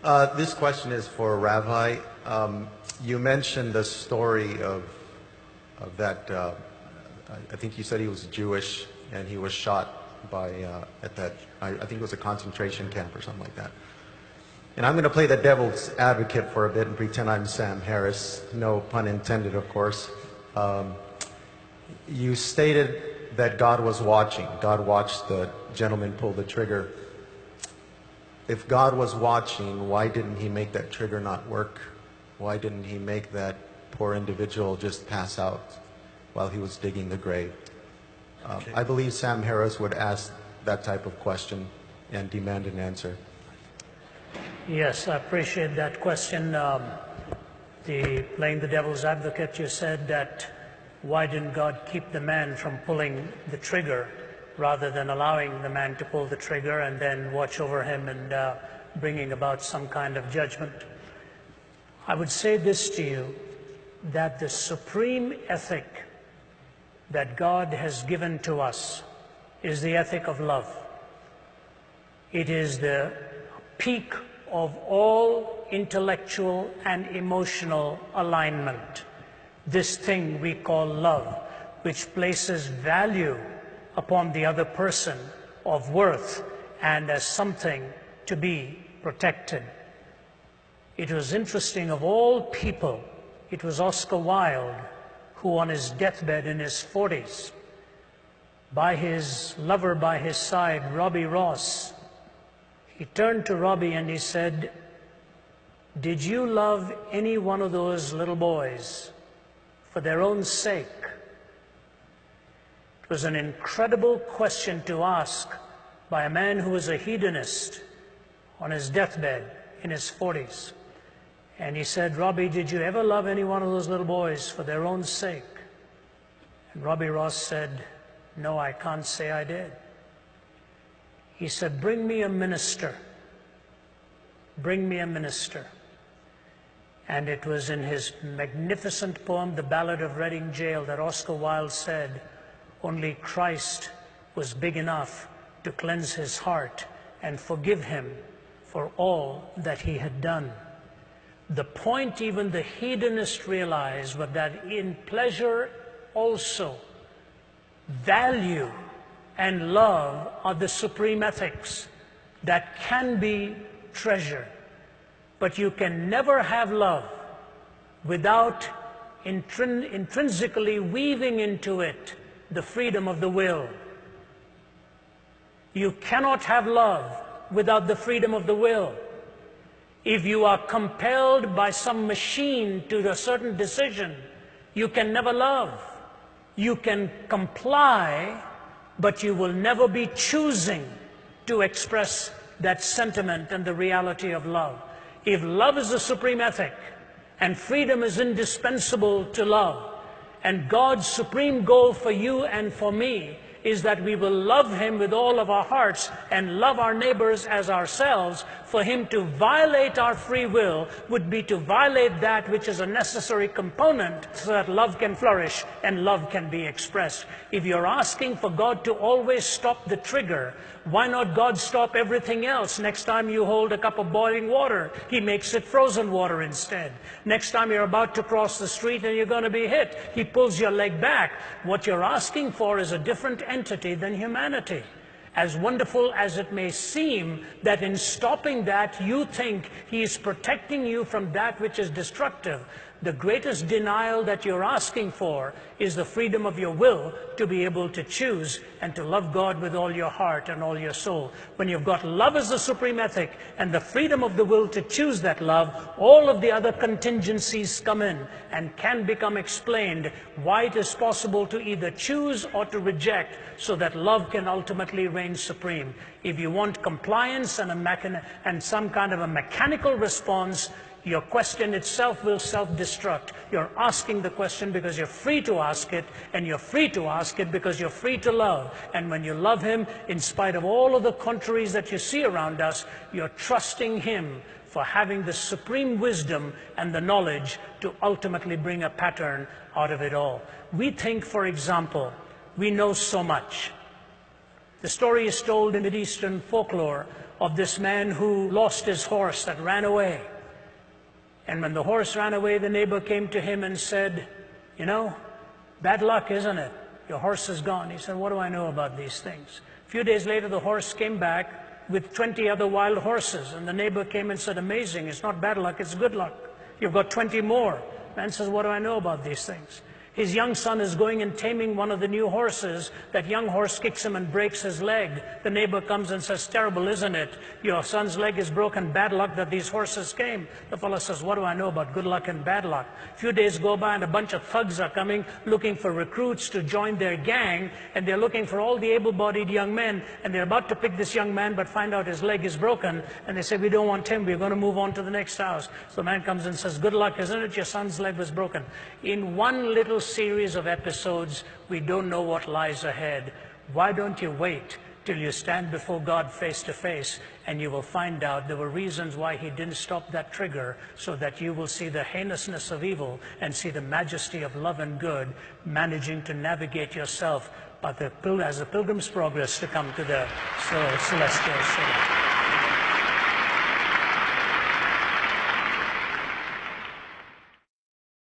This question is for Rabbi. You mentioned the story of that. I think you said he was Jewish and he was shot by at that. I think it was a concentration camp or something like that. And I'm going to play the devil's advocate for a bit and pretend I'm Sam Harris. No pun intended, of course. You stated that God was watching. God watched the gentleman pull the trigger. If God was watching, why didn't he make that trigger not work? Why didn't he make that poor individual just pass out while he was digging the grave? I believe Sam Harris would ask that type of question and demand an answer. Yes, I appreciate that question. Playing the devil's advocate, you said that why didn't God keep the man from pulling the trigger rather than allowing the man to pull the trigger and then watch over him and bringing about some kind of judgment? I would say this to you, that the supreme ethic that God has given to us is the ethic of love. It is the peak of all intellectual and emotional alignment. This thing we call love, which places value upon the other person of worth and as something to be protected. It was interesting, of all people, it was Oscar Wilde who on his deathbed in his 40s, by his lover by his side, Robbie Ross, he turned to Robbie and he said, "Did you love any one of those little boys for their own sake?" It was an incredible question to ask by a man who was a hedonist on his deathbed in his 40s. And he said, "Robbie, did you ever love any one of those little boys for their own sake?" And Robbie Ross said, "No, I can't say I did." He said, "Bring me a minister. Bring me a minister." And it was in his magnificent poem, The Ballad of Reading Gaol, that Oscar Wilde said, only Christ was big enough to cleanse his heart and forgive him for all that he had done. The point even the hedonist realized was that in pleasure also, value and love are the supreme ethics that can be treasured. But you can never have love without intrinsically weaving into it the freedom of the will. You cannot have love without the freedom of the will. If you are compelled by some machine to a certain decision, you can never love. You can comply, but you will never be choosing to express that sentiment and the reality of love. If love is the supreme ethic, and freedom is indispensable to love, and God's supreme goal for you and for me is that we will love Him with all of our hearts and love our neighbors as ourselves, for Him to violate our free will would be to violate that which is a necessary component so that love can flourish and love can be expressed. If you're asking for God to always stop the trigger, why not God stop everything else? Next time you hold a cup of boiling water, He makes it frozen water instead. Next time you're about to cross the street and you're going to be hit, He pulls your leg back. What you're asking for is a different entity than humanity. As wonderful as it may seem that in stopping that you think He is protecting you from that which is destructive, the greatest denial that you're asking for is the freedom of your will to be able to choose and to love God with all your heart and all your soul. When you've got love as the supreme ethic and the freedom of the will to choose that love, all of the other contingencies come in and can become explained why it is possible to either choose or to reject so that love can ultimately reign supreme. If you want compliance and some kind of a mechanical response, your question itself will self-destruct. You're asking the question because you're free to ask it, and you're free to ask it because you're free to love. And when you love Him, in spite of all of the contraries that you see around us, you're trusting Him for having the supreme wisdom and the knowledge to ultimately bring a pattern out of it all. We think, for example, we know so much. The story is told in Mideastern folklore of this man who lost his horse that ran away. And when the horse ran away, the neighbor came to him and said, you know, bad luck, isn't it? Your horse is gone. He said, what do I know about these things? A few days later, the horse came back with 20 other wild horses. And the neighbor came and said, amazing, it's not bad luck, it's good luck. You've got 20 more. Man says, what do I know about these things? His young son is going and taming one of the new horses. That young horse kicks him and breaks his leg. The neighbor comes and says, terrible, isn't it? Your son's leg is broken. Bad luck that these horses came. The fellow says, what do I know about good luck and bad luck? A few days go by and a bunch of thugs are coming looking for recruits to join their gang. And they're looking for all the able-bodied young men. And they're about to pick this young man but find out his leg is broken. And they say, we don't want him. We're going to move on to the next house. So the man comes and says, good luck, isn't it? Your son's leg was broken. In one little series of episodes, we don't know what lies ahead. Why don't you wait till you stand before God face to face, and you will find out there were reasons why he didn't stop that trigger, so that you will see the heinousness of evil and see the majesty of love and good managing to navigate yourself as a pilgrim's progress to come to the celestial city.